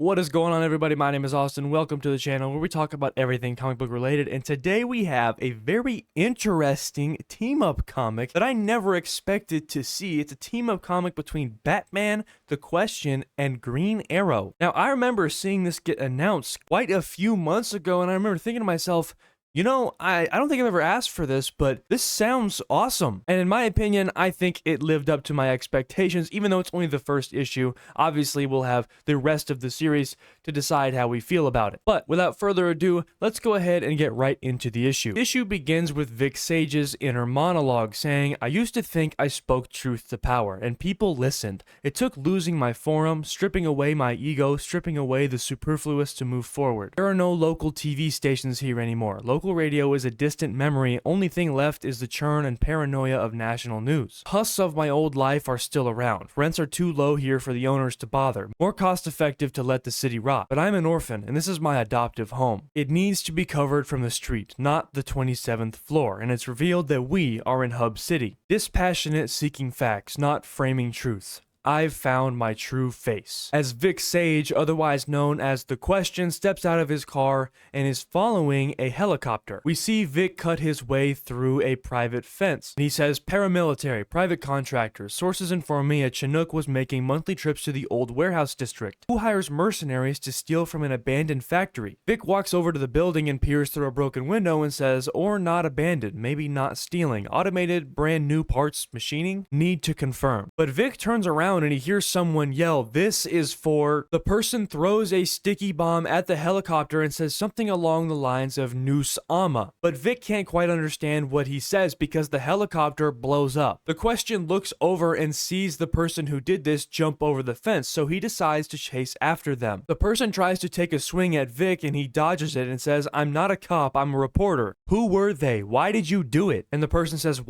What is going on, everybody? My name is Austin. Welcome to the channel where we talk about everything comic book related, and today we have a very interesting team-up comic that I never expected to see. It's a team-up comic between Batman, The Question, and Green Arrow. Now, I remember seeing this get announced quite a few months ago, and I remember thinking to myself, you know, I don't think I've ever asked for this, but this sounds awesome. And in my opinion, I think it lived up to my expectations, even though it's only the first issue. Obviously, we'll have the rest of the series to decide how we feel about it. But without further ado, let's go ahead and get right into the issue. The issue begins with Vic Sage's inner monologue saying, "I used to think I spoke truth to power, and people listened. It took losing my forum, stripping away my ego, stripping away the superfluous to move forward. There are no local TV stations here anymore. Local radio is a distant memory. Only thing left is the churn and paranoia of national news. Husks of my old life are still around. Rents are too low here for the owners to bother. More cost effective to let the city rot. But I'm an orphan, and this is my adoptive home. It needs to be covered from the street, not the 27th floor, and it's revealed that we are in Hub City. Dispassionate, seeking facts, not framing truths. I've found my true face." As Vic Sage, otherwise known as The Question, steps out of his car and is following a helicopter. We see Vic cut his way through a private fence. He says, "Paramilitary, private contractors. Sources inform me a Chinook was making monthly trips to the old warehouse district. Who hires mercenaries to steal from an abandoned factory?" Vic walks over to the building and peers through a broken window and says, "Or not abandoned, maybe not stealing. Automated, brand new parts, machining? Need to confirm." But Vic turns around and he hears someone yell, "This is for..." The person throws a sticky bomb at the helicopter and says something along the lines of "Noose Ama." But Vic can't quite understand what he says because the helicopter blows up. The Question looks over and sees the person who did this jump over the fence, so he decides to chase after them. The person tries to take a swing at Vic and he dodges it and says, "I'm not a cop, I'm a reporter." "Who were they? Why did you do it?" And the person says,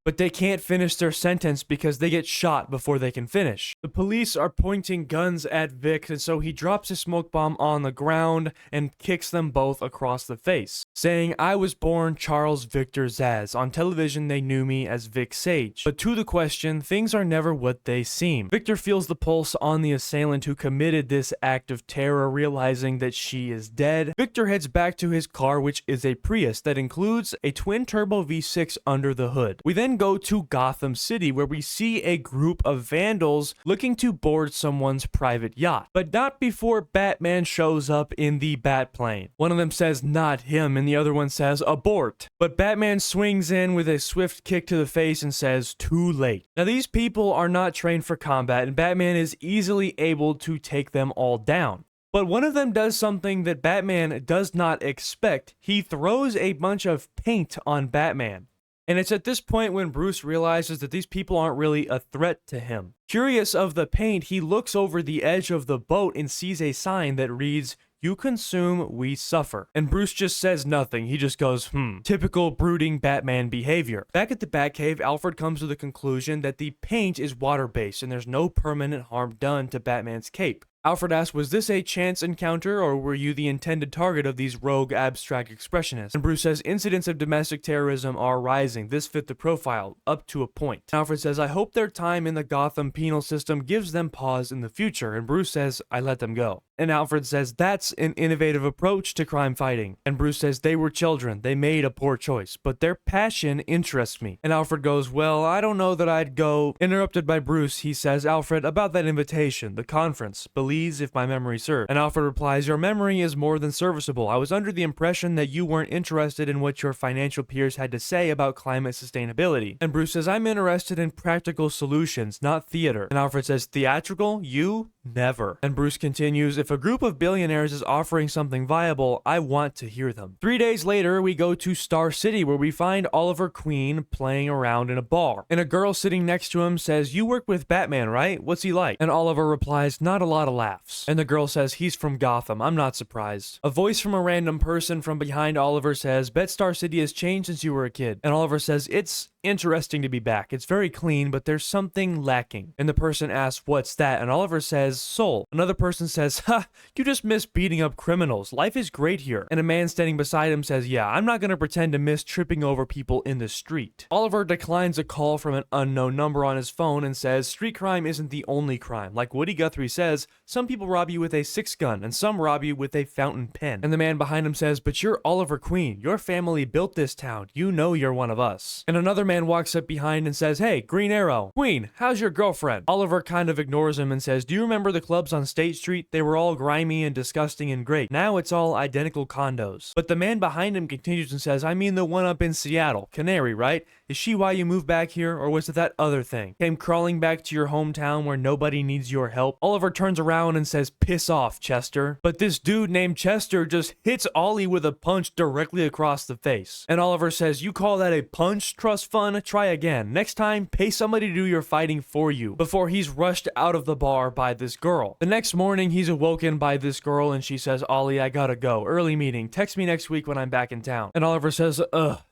But they can't finish their sentence because they get shot before they can finish. The police are pointing guns at Vic, and so he drops a smoke bomb on the ground and kicks them both across the face, saying, "I was born Charles Victor Zaz. On television they knew me as Vic Sage. But to the Question, things are never what they seem." Victor feels the pulse on the assailant who committed this act of terror, realizing that she is dead. Victor heads back to his car, which is a Prius that includes a twin-turbo V6 under the hood. We then go to Gotham City, where we see a group of vandals looking to board someone's private yacht, but not before Batman shows up in the Batplane. One of them says, "Not him," and the other one says, "Abort." But Batman swings in with a swift kick to the face and says, "Too late." Now, these people are not trained for combat, and Batman is easily able to take them all down. But one of them does something that Batman does not expect. He throws a bunch of paint on Batman. And it's at this point when Bruce realizes that these people aren't really a threat to him. Curious of the paint, he looks over the edge of the boat and sees a sign that reads, "You consume, we suffer." And Bruce just says nothing. He just goes, Typical brooding Batman behavior. Back at the Batcave, Alfred comes to the conclusion that the paint is water-based and there's no permanent harm done to Batman's cape. Alfred asks, "Was this a chance encounter, or were you the intended target of these rogue abstract expressionists?" And Bruce says, "Incidents of domestic terrorism are rising. This fit the profile, up to a point." Alfred says, "I hope their time in the Gotham penal system gives them pause in the future." And Bruce says, "I let them go." And Alfred says, "That's an innovative approach to crime fighting." And Bruce says, "They were children. They made a poor choice, but their passion interests me." And Alfred goes, "Well, I don't know that I'd go." Interrupted by Bruce, he says, "Alfred, about that invitation, the conference, Belize, if my memory serves." And Alfred replies, "Your memory is more than serviceable. I was under the impression that you weren't interested in what your financial peers had to say about climate sustainability." And Bruce says, "I'm interested in practical solutions, not theater." And Alfred says, "Theatrical? You? Never." And Bruce continues, "If a group of billionaires is offering something viable, I want to hear them." 3 days later, we go to Star City, where we find Oliver Queen playing around in a bar. And a girl sitting next to him says, "You work with Batman, right? What's he like?" And Oliver replies, "Not a lot of laughs." And the girl says, "He's from Gotham. I'm not surprised." A voice from a random person from behind Oliver says, "Bet Star City has changed since you were a kid." And Oliver says, "It's interesting to be back. It's very clean, but there's something lacking. And the person asks, what's that? And Oliver says, soul. Another person says, ha, you just miss beating up criminals. Life is great here. And a man standing beside him says, yeah, I'm not gonna pretend to miss tripping over people in the street. Oliver declines a call from an unknown number on his phone and says, street crime isn't the only crime. Like Woody Guthrie says, some people rob you with a 6-gun and some rob you with a fountain pen. And the man behind him says, but you're Oliver Queen. Your family built this town. You know you're one of us. And another man walks up behind and says, hey, Green Arrow. Queen, how's your girlfriend? Oliver kind of ignores him and says, do you remember the clubs on State Street? They were all grimy and disgusting and great. Now it's all identical condos. But the man behind him continues and says, I mean the one up in Seattle. Canary, right? Is she why you moved back here, or was it that other thing? Came crawling back to your hometown where nobody needs your help? Oliver turns around and says, piss off, Chester. But this dude named Chester just hits Ollie with a punch directly across the face. And Oliver says, you call that a punch, Trust Fund? Try again. Next time, pay somebody to do your fighting for you, before he's rushed out of the bar by this girl. The next morning, he's awoken by this girl and she says, Ollie, I gotta go. Early meeting. Text me next week when I'm back in town. And Oliver says,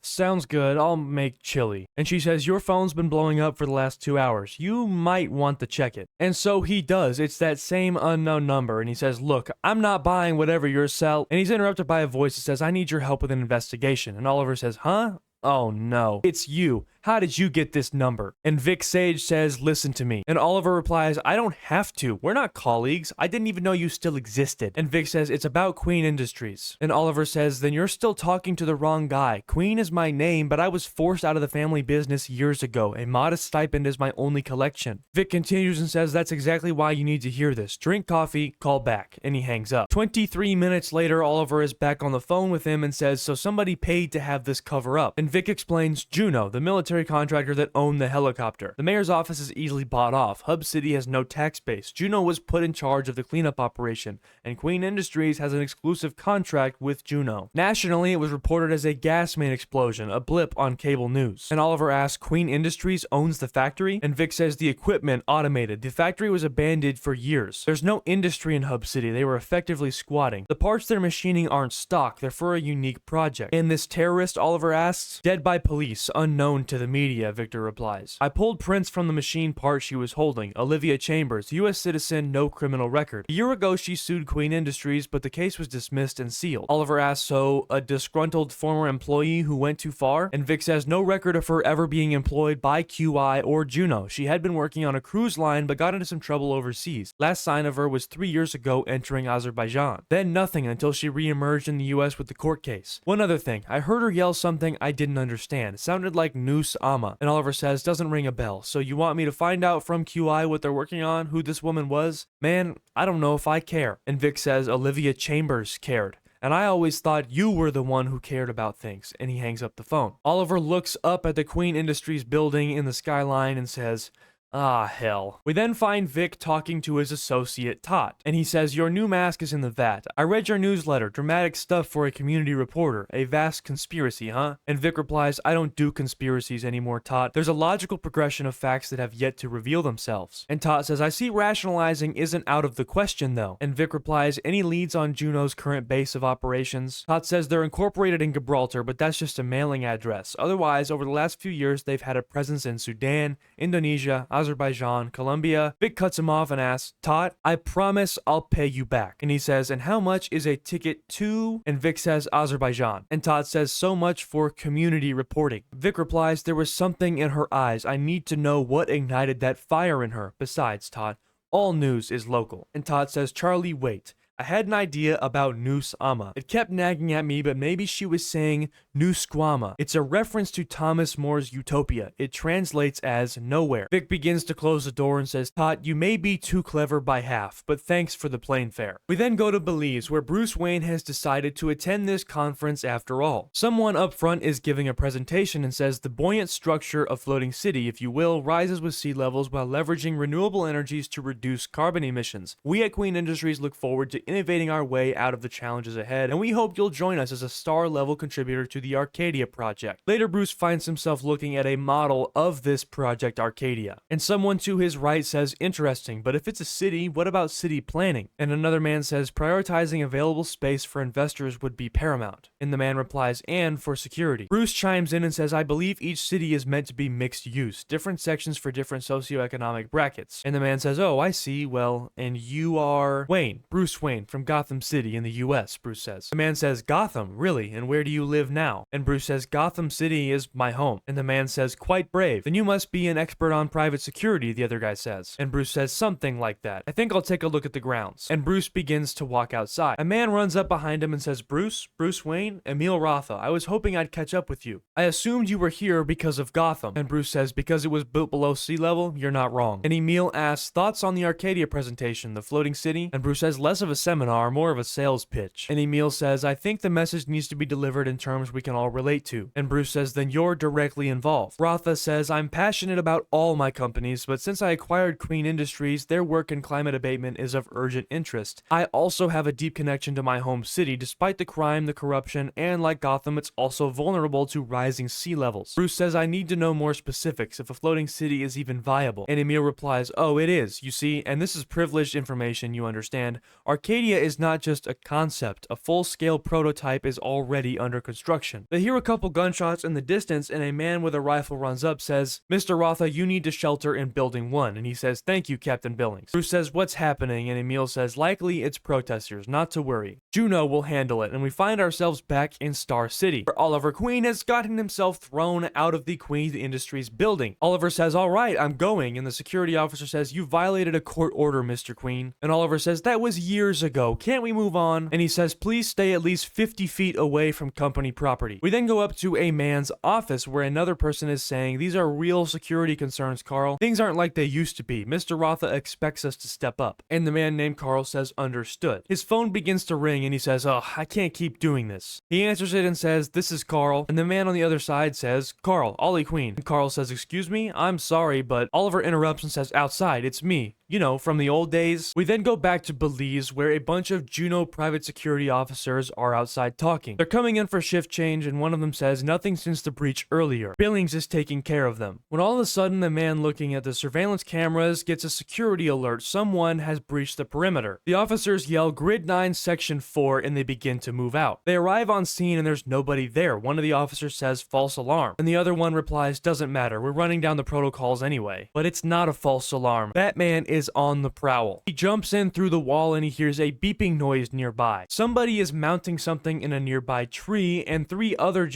sounds good. I'll make chili. And she says, your phone's been blowing up for the last 2 hours. You might want to check it. And so he does. It's that same unknown number. And he says, look, I'm not buying whatever you're selling. And he's interrupted by a voice that says, I need your help with an investigation. And Oliver says, huh? Oh no, it's you. How did you get this number? And Vic Sage says, listen to me. And Oliver replies, I don't have to. We're not colleagues. I didn't even know you still existed. And Vic says, it's about Queen Industries. And Oliver says, then you're still talking to the wrong guy. Queen is my name, but I was forced out of the family business years ago. A modest stipend is my only collection. Vic continues and says, that's exactly why you need to hear this. Drink coffee, call back. And he hangs up. 23 minutes later, Oliver is back on the phone with him and says, so somebody paid to have this cover up. And Vic explains, Juno, the military contractor that owned the helicopter. The mayor's office is easily bought off. Hub City has no tax base. Juno was put in charge of the cleanup operation, and Queen Industries has an exclusive contract with Juno. Nationally, it was reported as a gas main explosion, a blip on cable news. And Oliver asks, Queen Industries owns the factory? And Vic says the equipment automated. The factory was abandoned for years. There's no industry in Hub City. They were effectively squatting. The parts they're machining aren't stock. They're for a unique project. And this terrorist, Oliver asks, dead by police, unknown to the media, Victor replies. I pulled prints from the machine part she was holding. Olivia Chambers, U.S. citizen, no criminal record. A year ago, she sued Queen Industries, but the case was dismissed and sealed. Oliver asks, so a disgruntled former employee who went too far? And Vic says no record of her ever being employed by QI or Juno. She had been working on a cruise line, but got into some trouble overseas. Last sign of her was 3 years ago entering Azerbaijan. Then nothing until she re-emerged in the U.S. with the court case. One other thing, I heard her yell something I didn't understand. It sounded like Noose Ama. And Oliver says, doesn't ring a bell. So you want me to find out from QI what they're working on, who this woman was? Man, I don't know if I care. And Vic says, Olivia Chambers cared. And I always thought you were the one who cared about things. And he hangs up the phone. Oliver looks up at the Queen Industries building in the skyline and says, ah, hell. We then find Vic talking to his associate, Tot, and he says, your new mask is in the vat. I read your newsletter, dramatic stuff for a community reporter, a vast conspiracy, huh? And Vic replies, I don't do conspiracies anymore, Tot. There's a logical progression of facts that have yet to reveal themselves. And Tot says, I see rationalizing isn't out of the question, though. And Vic replies, any leads on Juno's current base of operations? Tot says they're incorporated in Gibraltar, but that's just a mailing address. Otherwise, over the last few years, they've had a presence in Sudan, Indonesia, Azerbaijan, Colombia. Vic cuts him off and asks, Tot, I promise I'll pay you back. And he says, and how much is a ticket to? And Vic says, Azerbaijan. And Tot says, so much for community reporting. Vic replies, there was something in her eyes. I need to know what ignited that fire in her. Besides, Tot, all news is local. And Tot says, Charlie, wait. I had an idea about Noose Ama. It kept nagging at me, but maybe she was saying Nusquama. It's a reference to Thomas More's Utopia. It translates as nowhere. Vic begins to close the door and says, Tot, you may be too clever by half, but thanks for the plane fare. We then go to Belize, where Bruce Wayne has decided to attend this conference after all. Someone up front is giving a presentation and says the buoyant structure of floating city, if you will, rises with sea levels while leveraging renewable energies to reduce carbon emissions. We at Queen Industries look forward to innovating our way out of the challenges ahead, and we hope you'll join us as a star-level contributor to the Arcadia project. Later, Bruce finds himself looking at a model of this project Arcadia, and someone to his right says, interesting, but if it's a city, what about city planning? And another man says, prioritizing available space for investors would be paramount. And the man replies, and for security. Bruce chimes in and says, I believe each city is meant to be mixed use, different sections for different socioeconomic brackets. And the man says, oh, I see, well, and you are Wayne, Bruce Wayne, from Gotham City in the US, Bruce says. The man says, Gotham, really, and where do you live now? And Bruce says, Gotham City is my home. And the man says, quite brave. Then you must be an expert on private security, the other guy says. And Bruce says, something like that. I think I'll take a look at the grounds. And Bruce begins to walk outside. A man runs up behind him and says, Bruce Wayne, Emil Rotha, I was hoping I'd catch up with you. I assumed you were here because of Gotham. And Bruce says, because it was built below sea level, you're not wrong. And Emil asks, thoughts on the Arcadia presentation, the floating city? And Bruce says, less of a seminar, more of a sales pitch. And Emil says, I think the message needs to be delivered in terms we can all relate to. And Bruce says, then you're directly involved. Rotha says, I'm passionate about all my companies, but since I acquired Queen Industries, their work in climate abatement is of urgent interest. I also have a deep connection to my home city, despite the crime, the corruption, and like Gotham, it's also vulnerable to rising sea levels. Bruce says, I need to know more specifics if a floating city is even viable. And Emil replies, oh, it is, you see, and this is privileged information, you understand. Arcadia is not just a concept, a full-scale prototype is already under construction. They hear a couple gunshots in the distance, and a man with a rifle runs up, says, Mr. Rotha, you need to shelter in building 1. And he says, thank you, Captain Billings. Bruce says, what's happening? And Emil says, likely it's protesters, not to worry. Juno will handle it, and we find ourselves back in Star City, where Oliver Queen has gotten himself thrown out of the Queen Industries building. Oliver says, all right, I'm going, and the security officer says, you violated a court order, Mr. Queen. And Oliver says, that was years ago, can't we move on? And he says, please stay at least 50 feet away from company property. We then go up to a man's office where another person is saying, these are real security concerns, Carl. Things aren't like they used to be. Mr. Rotha expects us to step up. And the man named Carl says, understood. His phone begins to ring and he says, oh, I can't keep doing this. He answers it and says, this is Carl. And the man on the other side says, Carl, Ollie Queen. And Carl says, excuse me, I'm sorry, but Oliver interrupts and says, outside, it's me. You know, from the old days. We then go back to Belize, where a bunch of Juno private security officers are outside talking. They're coming in for shift change, and one of them says, nothing since the breach earlier. Billings is taking care of them. When all of a sudden, the man looking at the surveillance cameras gets a security alert. Someone has breached the perimeter. The officers yell, Grid 9, Section 4, and they begin to move out. They arrive on scene, and there's nobody there. One of the officers says, false alarm. And the other one replies, doesn't matter. We're running down the protocols anyway. But it's not a false alarm. Batman is on the prowl. He jumps in through the wall and he hears a beeping noise nearby. Somebody is mounting something in a nearby tree, and three other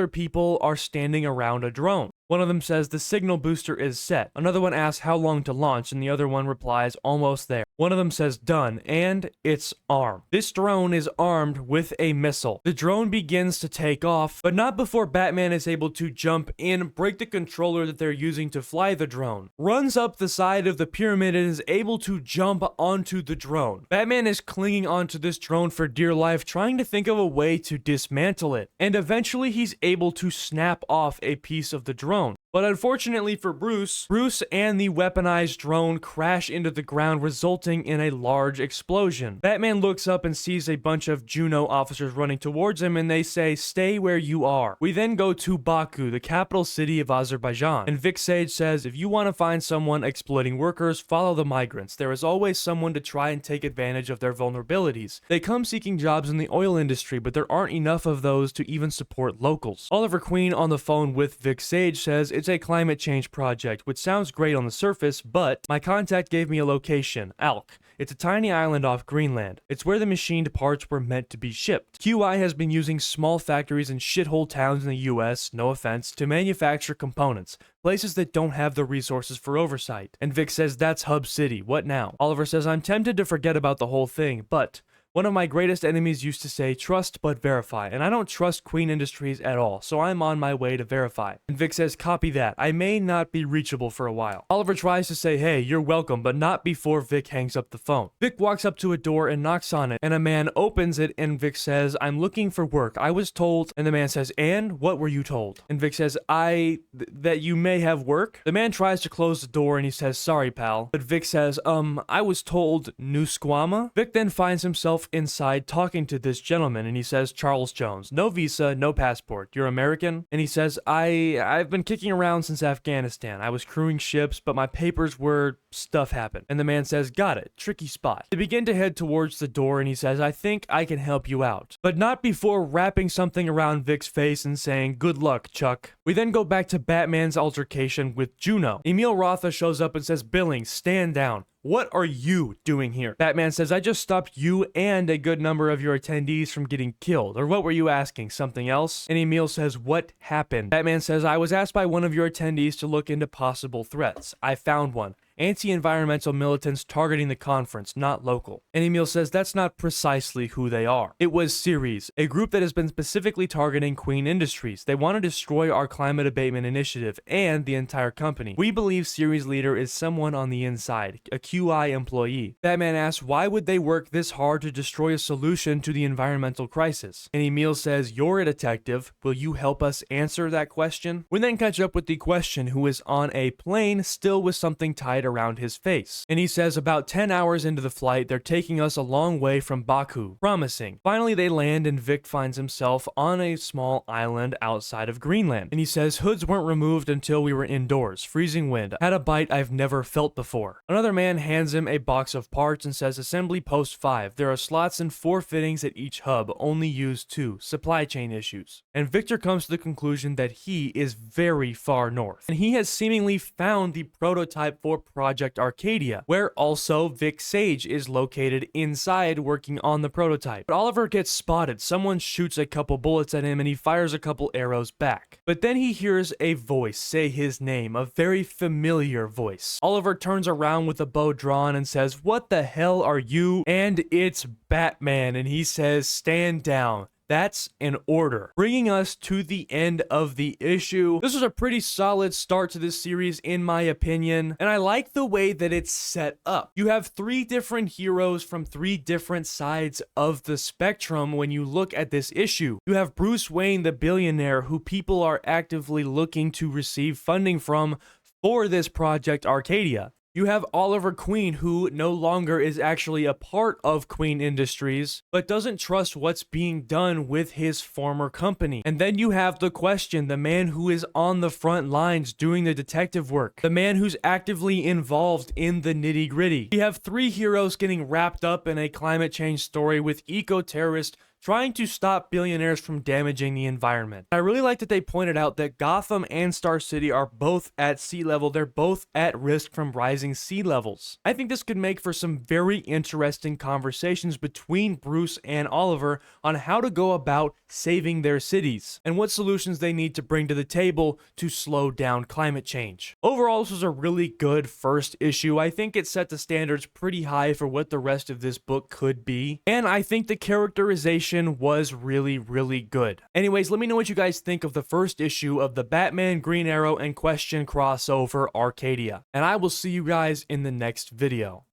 people are standing around a drone. One of them says the signal booster is set. Another one asks how long to launch, and the other one replies, almost there. One of them says done, and it's armed. This drone is armed with a missile. The drone begins to take off, but not before Batman is able to jump in, break the controller that they're using to fly the drone, runs up the side of the pyramid and is able to jump onto the drone. Batman is clinging onto this drone for dear life, trying to think of a way to dismantle it, and eventually he's able to snap off a piece of the drone. But unfortunately for Bruce and the weaponized drone crash into the ground, resulting in a large explosion. Batman looks up and sees a bunch of Juno officers running towards him, and they say, stay where you are. We then go to Baku, the capital city of Azerbaijan, and Vic Sage says, if you want to find someone exploiting workers, follow the migrants. There is always someone to try and take advantage of their vulnerabilities. They come seeking jobs in the oil industry, but there aren't enough of those to even support locals. Oliver Queen on the phone with Vic Sage says, it's a climate change project, which sounds great on the surface, but my contact gave me a location, Alk. It's a tiny island off Greenland. It's where the machined parts were meant to be shipped. QI has been using small factories in shithole towns in the US, no offense, to manufacture components, places that don't have the resources for oversight. And Vic says, that's Hub City, what now? Oliver says, I'm tempted to forget about the whole thing, but One of my greatest enemies used to say, trust but verify, and I don't trust Queen Industries at all, so I'm on my way to verify. And Vic says, copy that. I may not be reachable for a while. Oliver tries to say, hey, you're welcome, but not before Vic hangs up the phone. Vic walks up to a door and knocks on it, and a man opens it, and Vic says, I'm looking for work. I was told, and the man says, and what were you told? And Vic says, that you may have work. The man tries to close the door, and he says, sorry, pal. But Vic says, I was told New Squama. Vic then finds himself inside talking to this gentleman, and he says, Charles Jones, no visa, no passport. You're American? And he says, I've been kicking around since Afghanistan. I was crewing ships, but my papers were stuff happened. And the man says, got it. Tricky spot. They begin to head towards the door, and he says, I think I can help you out. But not before wrapping something around Vic's face and saying, good luck, Chuck. We then go back to Batman's altercation with Juno. Emil Rotha shows up and says, Billings, stand down. What are you doing here? Batman says, I just stopped you and a good number of your attendees from getting killed. Or what were you asking? Something else? And Emil says, what happened? Batman says, I was asked by one of your attendees to look into possible threats. I found one. Anti-environmental militants targeting the conference, not local. And Emil says that's not precisely who they are. It was Ceres, a group that has been specifically targeting Queen Industries. They want to destroy our climate abatement initiative and the entire company. We believe Ceres' leader is someone on the inside, a QI employee. Batman asks, why would they work this hard to destroy a solution to the environmental crisis? And Emil says, you're a detective. Will you help us answer that question? We then catch up with the Question, who is on a plane, still with something tied around his face. And he says, about 10 hours into the flight, they're taking us a long way from Baku. Promising. Finally, they land, and Vic finds himself on a small island outside of Greenland. And he says, hoods weren't removed until we were indoors. Freezing wind. Had a bite I've never felt before. Another man hands him a box of parts and says, assembly post 5. There are slots and 4 fittings at each hub. Only use 2. Supply chain issues. And Victor comes to the conclusion that he is very far north. And he has seemingly found the prototype for Project Arcadia, where also Vic Sage is located inside working on the prototype. But Oliver gets spotted. Someone shoots a couple bullets at him, and he fires a couple arrows back. But then he hears a voice say his name, a very familiar voice. Oliver turns around with a bow drawn and says, what the hell are you? And it's Batman, and he says, stand down. That's an order. Bringing us to the end of the issue. This was a pretty solid start to this series, in my opinion, and I like the way that it's set up. You have 3 different heroes from 3 different sides of the spectrum when you look at this issue. You have Bruce Wayne, the billionaire, who people are actively looking to receive funding from for this Project Arcadia. You have Oliver Queen, who no longer is actually a part of Queen Industries, but doesn't trust what's being done with his former company. And then you have the Question, the man who is on the front lines doing the detective work, the man who's actively involved in the nitty-gritty. You have 3 heroes getting wrapped up in a climate change story with eco-terrorists trying to stop billionaires from damaging the environment. I really like that they pointed out that Gotham and Star City are both at sea level. They're both at risk from rising sea levels. I think this could make for some very interesting conversations between Bruce and Oliver on how to go about saving their cities and what solutions they need to bring to the table to slow down climate change. Overall, this was a really good first issue. I think it set the standards pretty high for what the rest of this book could be, and I think the characterization was really, really good. Anyways, let me know what you guys think of the first issue of the Batman, Green Arrow, and Question crossover Arcadia, and I will see you guys in the next video.